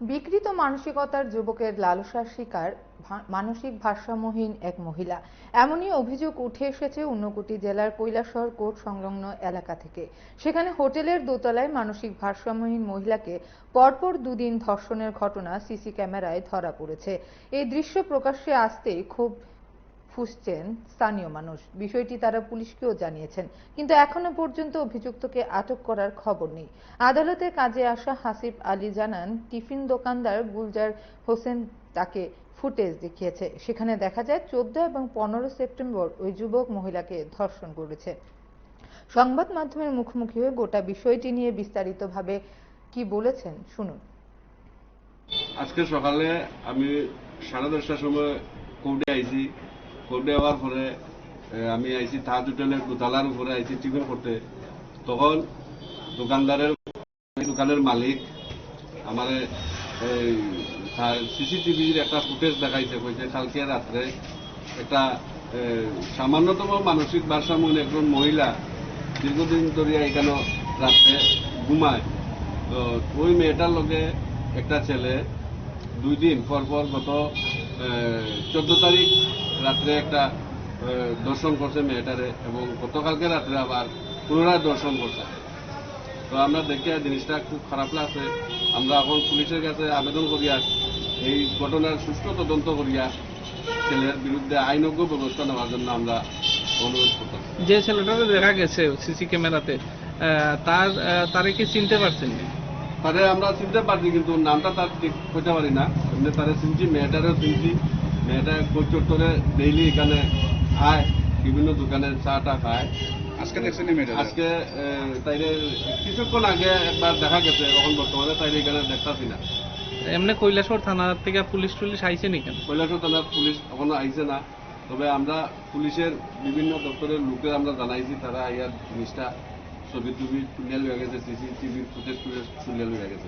বিকৃত মানসিকতার যুবকের লালসার শিকার মানসিক ভারসাম্যহীন এক মহিলা। এমনই অভিযোগ উঠে এসেছে ঊনকোটি জেলার কৈলাসহর কোর্ট সংলগ্ন এলাকা থেকে। সেখানে হোটেলের দোতলায় মানসিক ভারসাম্যহীন মহিলাকে পরপর দুদিন ধর্ষণের ঘটনা সিসি ক্যামেরায় ধরা পড়েছে। এই দৃশ্য প্রকাশ্যে আসতেই ক্ষোভ ফুঁসছেন স্থানীয় মানুষ। বিষয়টি তারা পুলিশকেও জানিয়েছেন, কিন্তু এখনো পর্যন্ত অভিযুক্তকে আটক করার খবর নেই। আদালতে কাজে আসা হাসিব আলী জানান, টিফিন দোকানদার গুলজার হোসেন তাকে ফুটেজ দেখিয়েছে। সেখানে দেখা যায় 14 এবং 15 সেপ্টেম্বর ওই যুবক মহিলাকে ধর্ষণ করেছে। সংবাদ মাধ্যমের মুখোমুখি হয়ে গোটা বিষয়টি নিয়ে বিস্তারিতভাবে কি বলেছেন শুনুন। আজকে সকালে আমি 10:30টার সময় কোর্টে আইছি। কোর্টে যাওয়ার পরে আমি আইছি তাজ হোটেলের দোতলার উপরে আইছি টিফিন করতে। তখন দোকানের মালিক আমার সিসিটিভির একটা ফুটেজ দেখাইছে, কইছে কালকে রাত্রে একটা সামান্যতম মানসিক ভারসাম্য একজন মহিলা দীর্ঘদিন ধরে এখানে রাত্রে ঘুমায়। তো ওই মেয়েটার লগে একটা ছেলে 2 দিন পর গত 14 তারিখ রাত্রে একটা দর্শন করছে মেয়েটারে, এবং গতকালকে রাত্রে আবার পুনরায় দর্শন করছে। তো আমরা দেখে জিনিসটা খুব খারাপ লাগছে। আমরা এখন পুলিশের কাছে আবেদন করিয়া এই ঘটনার সুষ্ঠু তদন্ত করিয়া ছেলের বিরুদ্ধে আইনজ্ঞ ব্যবস্থা নেওয়ার জন্য আমরা অনুরোধ করতাম। যে ছেলেটাকে দেখা গেছে সিসি ক্যামেরাতে, তারে কি চিনতে পারছেন? তারে আমরা চিনতে পারছি, কিন্তু নামটা তার ঠিক হইতে পারি না। এমনি তারে চিনছি, মেয়েটারেও চিনছি। মেয়েটা চত্বরে ডেইলি এখানে খায়, বিভিন্ন দোকানে চা খায়। আজকে দেখছেন মেয়েটা? আজকে তাইলে কিছুক্ষণ আগে একবার দেখা গেছে, এখন বর্তমানে তাইলে এখানে দেখতাছি না। এমনি কৈলাসহর থানা থেকে পুলিশ আইছে নি কেন? কৈলাসহর থানার পুলিশ এখনো আইছে না, তবে আমরা পুলিশের বিভিন্ন দপ্তরের লোকের আমরা জানাইছি, তারা ইয়ার জিনিসটা ছবি তুলিয়া লইয়া গেছে, সিসিটিভির ফুটেজ তুলিয়া লইয়া গেছে।